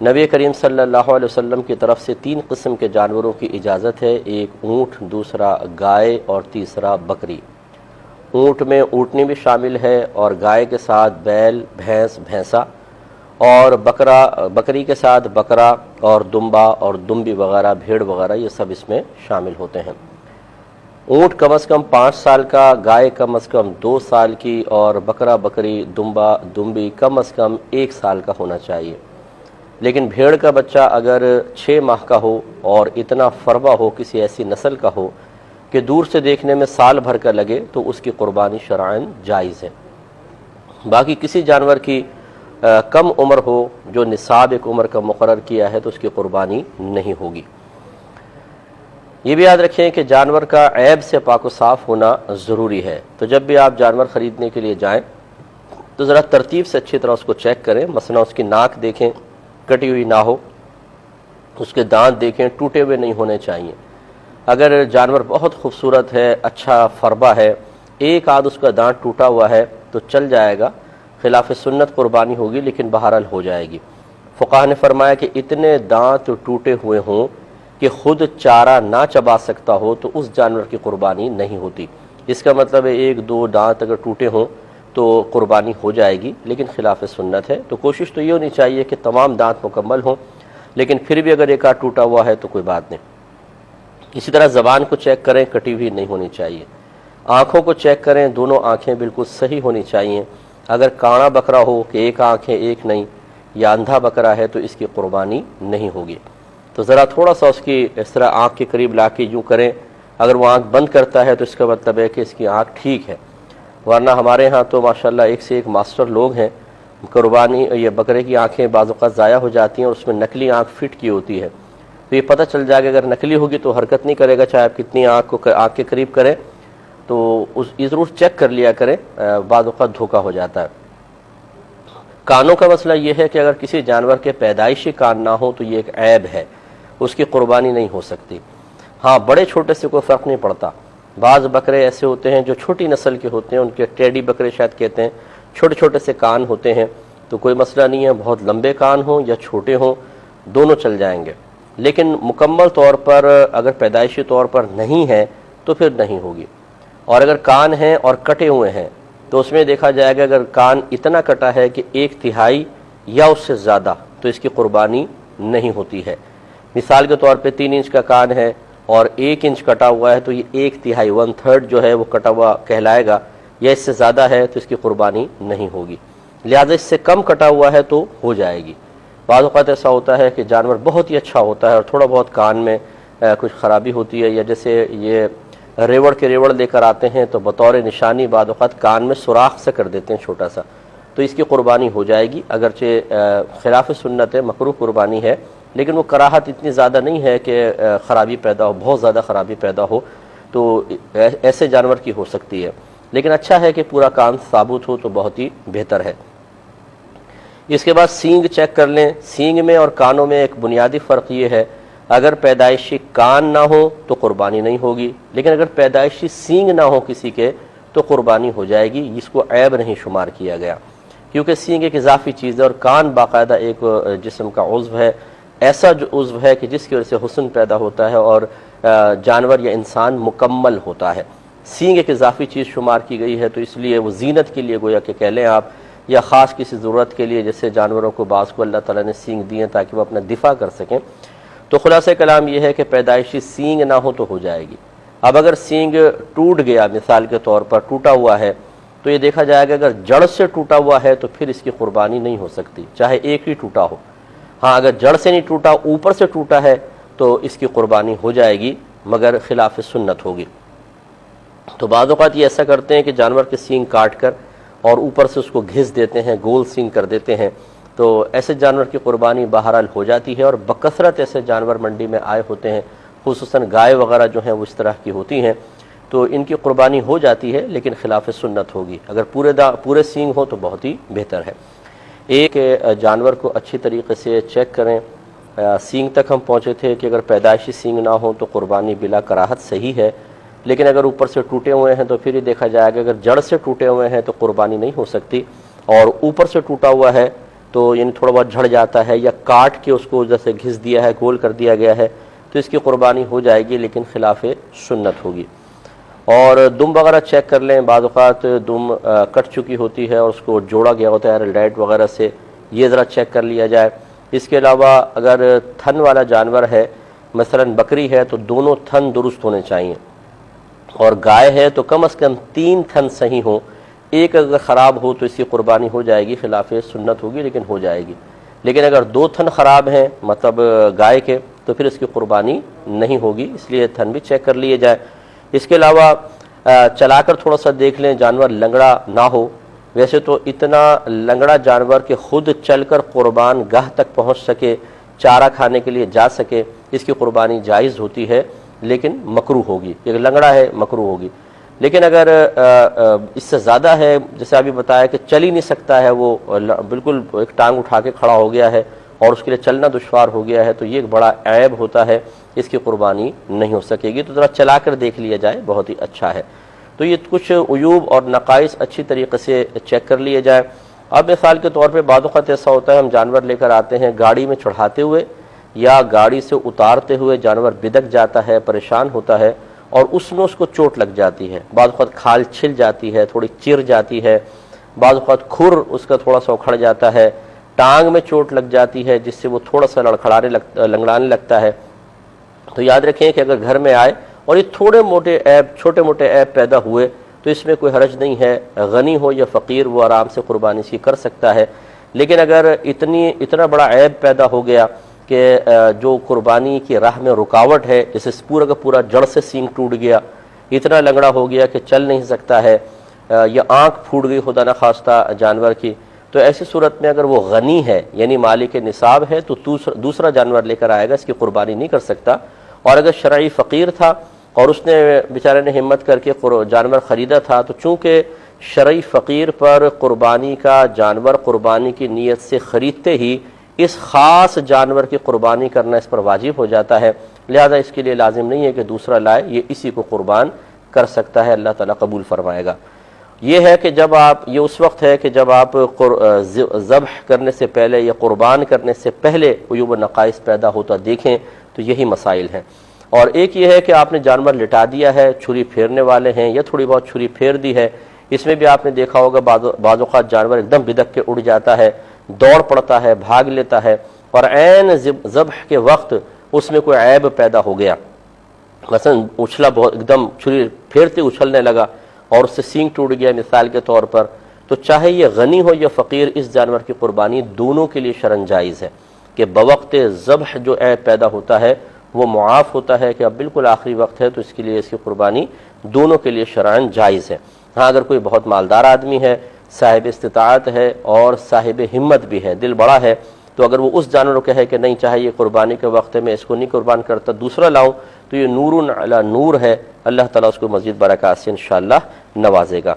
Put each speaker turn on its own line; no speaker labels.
نبی کریم صلی اللہ علیہ وسلم کی طرف سے 3 قسم کے جانوروں کی اجازت ہے، ایک اونٹ، دوسرا گائے اور تیسرا بکری۔ اونٹ میں اونٹنی بھی شامل ہے اور گائے کے ساتھ بیل، بھینس، بھینسا، اور بکری کے ساتھ بکرا اور دمبا اور دمبی وغیرہ، بھیڑ وغیرہ، یہ سب اس میں شامل ہوتے ہیں۔ اونٹ کم از کم 5 سال کا، گائے کم از کم 2 سال کی، اور بکرا، بکری، دمبا، دمبی کم از کم 1 سال کا ہونا چاہیے۔ لیکن بھیڑ کا بچہ اگر 6 ماہ کا ہو اور اتنا فربا ہو، کسی ایسی نسل کا ہو کہ دور سے دیکھنے میں سال بھر کا لگے، تو اس کی قربانی شرعاً جائز ہے۔ باقی کسی جانور کی کم عمر ہو، جو نصاب ایک عمر کا مقرر کیا ہے، تو اس کی قربانی نہیں ہوگی۔ یہ بھی یاد رکھیں کہ جانور کا عیب سے پاک و صاف ہونا ضروری ہے، تو جب بھی آپ جانور خریدنے کے لیے جائیں تو ذرا ترتیب سے اچھی طرح اس کو چیک کریں۔ مثلا اس کی ناک دیکھیں، کٹی ہوئی نہ ہو، اس کے دانت دیکھیں، ٹوٹے ہوئے نہیں ہونے چاہیے۔ اگر جانور بہت خوبصورت ہے، اچھا فربا ہے، ایک آدھ اس کا دانت ٹوٹا ہوا ہے تو چل جائے گا، خلاف سنت قربانی ہوگی لیکن بہرحال ہو جائے گی۔ فقہا نے فرمایا کہ اتنے دانت ٹوٹے ہوئے ہوں کہ خود چارہ نہ چبا سکتا ہو تو اس جانور کی قربانی نہیں ہوتی۔ اس کا مطلب ہے 1-2 دانت اگر ٹوٹے ہوں تو قربانی ہو جائے گی، لیکن خلاف سنت ہے۔ تو کوشش تو یہ ہونی چاہیے کہ تمام دانت مکمل ہوں، لیکن پھر بھی اگر ایک آدھ ٹوٹا ہوا ہے تو کوئی بات نہیں۔ اسی طرح زبان کو چیک کریں، کٹی ہوئی نہیں ہونی چاہیے۔ آنکھوں کو چیک کریں، دونوں آنکھیں بالکل صحیح ہونی چاہیے۔ اگر کانا بکرا ہو کہ ایک آنکھ ہے ایک نہیں، یا اندھا بکرا ہے تو اس کی قربانی نہیں ہوگی۔ تو ذرا تھوڑا سا اس کی اس طرح آنکھ کے قریب لا کے یوں کریں، اگر وہ آنکھ بند کرتا ہے تو اس کا مطلب ہے کہ اس کی آنکھ ٹھیک ہے، ورنہ ہمارے ہاں تو ماشاءاللہ ایک سے ایک ماسٹر لوگ ہیں، قربانی یہ بکرے کی آنکھیں بعض اوقات ضائع ہو جاتی ہیں اور اس میں نکلی آنکھ فٹ کی ہوتی ہے، تو یہ پتہ چل جائے گا اگر نکلی ہوگی تو حرکت نہیں کرے گا، چاہے آپ کتنی آنکھ کے قریب کریں، تو یہ ضرور چیک کر لیا کریں، بعض اوقات دھوکہ ہو جاتا ہے۔ کانوں کا مسئلہ یہ ہے کہ اگر کسی جانور کے پیدائشی کان نہ ہو تو یہ ایک عیب ہے، اس کی قربانی نہیں ہو سکتی۔ ہاں بڑے چھوٹے سے کوئی فرق نہیں پڑتا، بعض بکرے ایسے ہوتے ہیں جو چھوٹی نسل کے ہوتے ہیں، ان کے ٹیڈی بکرے شاید کہتے ہیں، چھوٹے چھوٹے سے کان ہوتے ہیں، تو کوئی مسئلہ نہیں ہے، بہت لمبے کان ہوں یا چھوٹے ہوں دونوں چل جائیں گے، لیکن مکمل طور پر اگر پیدائشی طور پر نہیں ہے تو پھر نہیں ہوگی۔ اور اگر کان ہیں اور کٹے ہوئے ہیں تو اس میں دیکھا جائے گا اگر کان اتنا کٹا ہے کہ 1/3 یا اس سے زیادہ تو اس کی قربانی نہیں ہوتی ہے۔ مثال کے طور پہ 3 انچ کا کان ہے اور 1 انچ کٹا ہوا ہے تو یہ 1/3 1/3 جو ہے وہ کٹا ہوا کہلائے گا، یا اس سے زیادہ ہے تو اس کی قربانی نہیں ہوگی۔ لہذا اس سے کم کٹا ہوا ہے تو ہو جائے گی۔ بعض اوقات ایسا ہوتا ہے کہ جانور بہت ہی اچھا ہوتا ہے اور تھوڑا بہت کان میں کچھ خرابی ہوتی ہے، یا جیسے یہ ریوڑ کے ریوڑ لے کر آتے ہیں تو بطور نشانی بعض اوقات کان میں سوراخ سے کر دیتے ہیں چھوٹا سا، تو اس کی قربانی ہو جائے گی، اگرچہ خلاف سنت ہے، مکروہ قربانی ہے، لیکن وہ کراہت اتنی زیادہ نہیں ہے کہ خرابی پیدا ہو، بہت زیادہ خرابی پیدا ہو، تو ایسے جانور کی ہو سکتی ہے، لیکن اچھا ہے کہ پورا کان ثابت ہو تو بہت ہی بہتر ہے۔ اس کے بعد سینگ چیک کر لیں۔ سینگ میں اور کانوں میں ایک بنیادی فرق یہ ہے، اگر پیدائشی کان نہ ہو تو قربانی نہیں ہوگی، لیکن اگر پیدائشی سینگ نہ ہو کسی کے تو قربانی ہو جائے گی، اس کو عیب نہیں شمار کیا گیا، کیونکہ سینگ ایک اضافی چیز ہے اور کان باقاعدہ ایک جسم کا عضو ہے، ایسا جو عضو ہے کہ جس کی وجہ سے حسن پیدا ہوتا ہے اور جانور یا انسان مکمل ہوتا ہے۔ سینگ ایک اضافی چیز شمار کی گئی ہے، تو اس لیے وہ زینت کے لیے گویا کہ کہہ لیں آپ، یا خاص کسی ضرورت کے لیے، جیسے جانوروں کو بعض کو اللہ تعالیٰ نے سینگ دیے تاکہ وہ اپنا دفاع کر سکیں۔ تو خلاصہ کلام یہ ہے کہ پیدائشی سینگ نہ ہو تو ہو جائے گی۔ اب اگر سینگ ٹوٹ گیا، مثال کے طور پر ٹوٹا ہوا ہے، تو یہ دیکھا جائے گا اگر جڑ سے ٹوٹا ہوا ہے تو پھر اس کی قربانی نہیں ہو سکتی، چاہے ایک ہی ٹوٹا ہو۔ ہاں اگر جڑ سے نہیں ٹوٹا، اوپر سے ٹوٹا ہے تو اس کی قربانی ہو جائے گی، مگر خلاف سنت ہوگی۔ تو بعض اوقات یہ ایسا کرتے ہیں کہ جانور کے سینگ کاٹ کر اور اوپر سے اس کو گھس دیتے ہیں، گول سینگ کر دیتے ہیں، تو ایسے جانور کی قربانی بہرحال ہو جاتی ہے، اور بکثرت ایسے جانور منڈی میں آئے ہوتے ہیں، خصوصاً گائے وغیرہ جو ہیں وہ اس طرح کی ہوتی ہیں، تو ان کی قربانی ہو جاتی ہے لیکن خلاف سنت ہوگی۔ اگر پورے سینگ ہو تو بہت ہی بہتر ہے۔ ایک جانور کو اچھی طریقے سے چیک کریں۔ سینگ تک ہم پہنچے تھے کہ اگر پیدائشی سینگ نہ ہو تو قربانی بلا کراہت صحیح ہے، لیکن اگر اوپر سے ٹوٹے ہوئے ہیں تو پھر یہ دیکھا جائے گا اگر جڑ سے ٹوٹے ہوئے ہیں تو قربانی نہیں ہو سکتی، اور اوپر سے ٹوٹا ہوا ہے تو یعنی تھوڑا بہت جھڑ جاتا ہے یا کاٹ کے اس کو جیسے گھس دیا ہے، گول کر دیا گیا ہے، تو اس کی قربانی ہو جائے گی، لیکن خلاف سنت ہوگی۔ اور دم وغیرہ چیک کر لیں، بعض اوقات دم کٹ چکی ہوتی ہے اور اس کو جوڑا گیا ہوتا ہے ریڈائٹ وغیرہ سے، یہ ذرا چیک کر لیا جائے۔ اس کے علاوہ اگر تھن والا جانور ہے، مثلا بکری ہے، تو دونوں تھن درست ہونے چاہیے، اور گائے ہے تو کم از کم 3 تھن صحیح ہوں، ایک اگر خراب ہو تو اس کی قربانی ہو جائے گی، خلاف سنت ہوگی لیکن ہو جائے گی۔ لیکن اگر 2 تھن خراب ہیں مطلب گائے کے، تو پھر اس کی قربانی نہیں ہوگی، اس لیے تھن بھی چیک کر لیے جائے۔ اس کے علاوہ چلا کر تھوڑا سا دیکھ لیں جانور لنگڑا نہ ہو۔ ویسے تو اتنا لنگڑا جانور کہ خود چل کر قربان گاہ تک پہنچ سکے، چارہ کھانے کے لیے جا سکے، اس کی قربانی جائز ہوتی ہے، لیکن مکروہ ہوگی۔ یہ لنگڑا ہے مکروہ ہوگی۔ لیکن اگر اس سے زیادہ ہے، جیسے ابھی بتایا کہ چل ہی نہیں سکتا ہے، وہ بالکل ایک ٹانگ اٹھا کے کھڑا ہو گیا ہے اور اس کے لیے چلنا دشوار ہو گیا ہے، تو یہ ایک بڑا عیب ہوتا ہے، اس کی قربانی نہیں ہو سکے گی، تو ذرا چلا کر دیکھ لیا جائے، بہت ہی اچھا ہے۔ تو یہ کچھ عیوب اور نقائص اچھی طریقے سے چیک کر لیے جائے۔ اب مثال کے طور پہ بعض اوقات ایسا ہوتا ہے ہم جانور لے کر آتے ہیں، گاڑی میں چڑھاتے ہوئے یا گاڑی سے اتارتے ہوئے جانور بدک جاتا ہے، پریشان ہوتا ہے، اور اس میں اس کو چوٹ لگ جاتی ہے، بعض اوقات کھال چھل جاتی ہے، تھوڑی چر جاتی ہے، بعض اوقات کھر اس کا تھوڑا سا اکھڑ جاتا ہے، ٹانگ میں چوٹ لگ جاتی ہے جس سے وہ تھوڑا سا لنگڑانے لگتا ہے۔ تو یاد رکھیں کہ اگر گھر میں آئے اور یہ چھوٹے موٹے عیب پیدا ہوئے تو اس میں کوئی حرج نہیں ہے، غنی ہو یا فقیر وہ آرام سے قربانی اس کی کر سکتا ہے۔ لیکن اگر اتنا بڑا عیب پیدا ہو گیا کہ جو قربانی کی راہ میں رکاوٹ ہے، جیسے پورا کا پورا جڑ سے سینگ ٹوٹ گیا، اتنا لنگڑا ہو گیا کہ چل نہیں سکتا ہے، یا آنکھ پھوٹ گئی خدا نخواستہ جانور کی، تو ایسی صورت میں اگر وہ غنی ہے یعنی مالک نصاب ہے تو دوسرا جانور لے کر آئے گا، اس کی قربانی نہیں کر سکتا۔ اور اگر شرعی فقیر تھا اور اس نے بیچارے نے ہمت کر کے جانور خریدا تھا، تو چونکہ شرعی فقیر پر قربانی کا جانور قربانی کی نیت سے خریدتے ہی اس خاص جانور کی قربانی کرنا اس پر واجب ہو جاتا ہے، لہذا اس کے لیے لازم نہیں ہے کہ دوسرا لائے، یہ اسی کو قربان کر سکتا ہے، اللہ تعالیٰ قبول فرمائے گا۔ یہ ہے کہ یہ اس وقت ہے کہ جب آپ ذبح کرنے سے پہلے یا قربان کرنے سے پہلے عیوب و نقائص پیدا ہوتا دیکھیں، تو یہی مسائل ہیں۔ اور ایک یہ ہے کہ آپ نے جانور لٹا دیا ہے، چھری پھیرنے والے ہیں یا تھوڑی بہت چھری پھیر دی ہے، اس میں بھی آپ نے دیکھا ہوگا بعض اوقات جانور ایک دم بدک کے اڑ جاتا ہے، دوڑ پڑتا ہے، بھاگ لیتا ہے، اور عین ذبح کے وقت اس میں کوئی عیب پیدا ہو گیا، مثلا اچھلا بہت ایک دم چھری پھیرتے اچھلنے لگا اور اس سے سینگ ٹوٹ گیا مثال کے طور پر، تو چاہے یہ غنی ہو یا فقیر، اس جانور کی قربانی دونوں کے لیے شرعاً جائز ہے کہ بوقت ذبح جو عیب پیدا ہوتا ہے وہ معاف ہوتا ہے کہ اب بالکل آخری وقت ہے، تو اس کے لیے اس کی قربانی دونوں کے لیے شرعاً جائز ہے۔ ہاں اگر کوئی بہت مالدار آدمی ہے، صاحب استطاعت ہے اور صاحب ہمت بھی ہے، دل بڑا ہے، تو اگر وہ اس جانور کو کہے کہ نہیں چاہے یہ قربانی کے وقت میں اس کو نہیں قربان کرتا، دوسرا لاؤں، تو یہ نور علی نور ہے، اللہ تعالیٰ اس کو مزید برکات سے انشاءاللہ نوازے گا۔